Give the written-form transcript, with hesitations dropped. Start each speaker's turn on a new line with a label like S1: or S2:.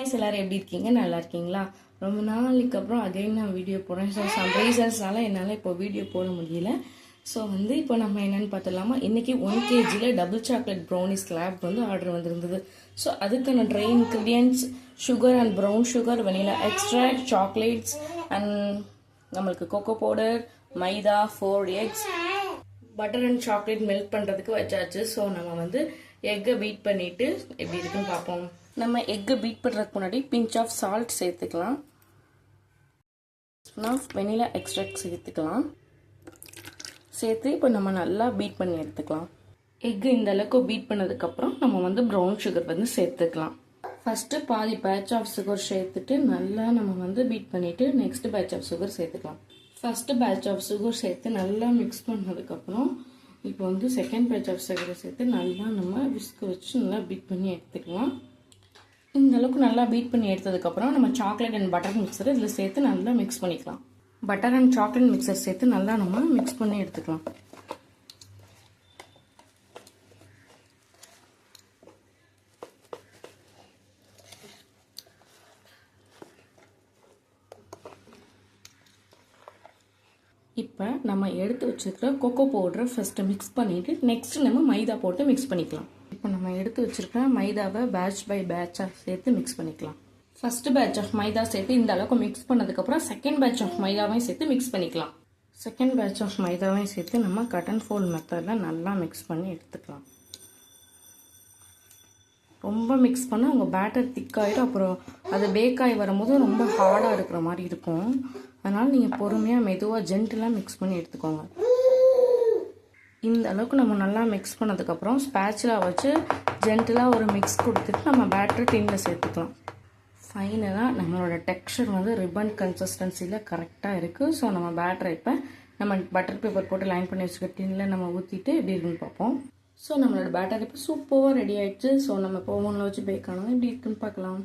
S1: Guys எல்லாரும் எப்படி இருக்கீங்க? நல்லா இருக்கீங்களா? ரொம்ப நாளைக்கு அப்புறம் அகைன் நான் வீடியோ போடுறேன். ஸோ சம் ரீசன்ஸ்னால என்னால் இப்போ வீடியோ போட முடியல. ஸோ இப்போ நம்ம என்னென்னு பார்த்துலாமா, இன்றைக்கி 1 kg double chocolate brownie slab order வந்திருந்தது. ஸோ அதுக்கான dry ingredients sugar and brown sugar, vanilla extract, chocolates and நம்மளுக்கு cocoa powder, maida, 4 eggs, butter and chocolate melt பண்ணுறதுக்கு வச்சாச்சு. ஸோ நம்ம எக்கை பீட் பண்ணிவிட்டு எப்படி இருக்குன்னு பார்ப்போம். நம்ம எக்கை பீட் பண்ணுறதுக்கு முன்னாடி பிஞ்ச் ஆஃப் சால்ட் சேர்த்துக்கலாம். வெனிலா எக்ஸ்ட்ராக்ட் சேர்த்துக்கலாம். சேர்த்து இப்போ நம்ம நல்லா பீட் பண்ணி எடுத்துக்கலாம். எக்கு இந்த அளவுக்கு பீட் பண்ணதுக்கப்புறம் நம்ம ப்ரௌன் சுகர் சேர்த்துக்கலாம். ஃபஸ்ட்டு பாதி பேட்ச் ஆஃப் சுகர் சேர்த்துட்டு நல்லா நம்ம பீட் பண்ணிவிட்டு நெக்ஸ்ட் பேட்ச் ஆஃப் சுகர் சேர்த்துக்கலாம். ஃபஸ்ட்டு பேட்ச் ஆஃப் சுகர் சேர்த்து நல்லா மிக்ஸ் பண்ணதுக்கப்புறம் இப்போ செகண்ட் பேட்ச் ஆஃப் சுகரை சேர்த்து நல்லா நம்ம விஸ்க் வச்சு நல்லா பீட் பண்ணி எடுத்துக்கலாம். இந்த அளவுக்கு நல்லா பீட் பண்ணி எடுத்ததுக்கப்புறம் நம்ம சாக்லேட் அண்ட் பட்டர் மிக்சர் இதில் சேர்த்து நல்லா மிக்ஸ் பண்ணிக்கலாம். பட்டர் அண்ட் சாக்லேட் மிக்சர் சேர்த்து நல்லா நம்ம மிக்ஸ் பண்ணி எடுத்துக்கலாம். இப்போ நம்ம எடுத்து வச்சிருக்கிற கொக்கோ பவுடரை ஃபஸ்ட்டு மிக்ஸ் பண்ணிவிட்டு நெக்ஸ்ட் நம்ம மைதா போட்டு மிக்ஸ் பண்ணிக்கலாம். இப்போ நம்ம எடுத்து வச்சிருக்கிற மைதாவை பேட்ச் பை பேட்சாக சேர்த்து மிக்ஸ் பண்ணிக்கலாம். ஃபர்ஸ்ட் பேட்ச் ஆஃப் மைதா சேர்த்து இந்த அளவுக்கு மிக்ஸ் பண்ணதுக்கப்புறம் செகண்ட் பேட்ச் ஆஃப் மைதாவையும் சேர்த்து மிக்ஸ் பண்ணிக்கலாம். செகண்ட் பேட்ச் ஆஃப் மைதாவையும் சேர்த்து நம்ம கட் அண்ட் ஃபோல்ட் மெத்தடில் நல்லா மிக்ஸ் பண்ணி எடுத்துக்கலாம். ரொம்ப மிக்ஸ் பண்ணால் உங்கள் பேட்டர் திக்காகிடும். அப்புறம் அது பேக் ஆகி வரும்போது ரொம்ப ஹார்டாக இருக்கிற மாதிரி இருக்கும். அதனால் நீங்கள் பொறுமையாக மெதுவாக ஜென்டிலாக மிக்ஸ் பண்ணி எடுத்துக்கோங்க. இந்த அளவுக்கு நம்ம நல்லா மிக்ஸ் பண்ணதுக்கப்புறம் ஸ்பேச்சுலா வச்சு ஜென்டிலாக ஒரு மிக்ஸ் கொடுத்துட்டு நம்ம பேட்டர் டின்னில் சேர்த்துக்கலாம். ஃபைனலாக நம்மளோட டெக்ஸ்சர் ரிப்பன் கன்சிஸ்டன்சியில் கரெக்டாக இருக்குது. ஸோ நம்ம பேட்டரை இப்போ நம்ம பட்டர் பேப்பர் போட்டு லைன் பண்ணி வச்சுக்க டின்னில் நம்ம ஊற்றிட்டு எப்படி இருக்குன்னு பார்ப்போம். ஸோ நம்மளோட பேட்டர் இப்போ சூப்பராக ரெடி ஆகிடுச்சு. ஸோ நம்ம இப்போ ஓவனில் வச்சு பேக் ஆனது எப்படி இருக்குன்னு பார்க்கலாம்.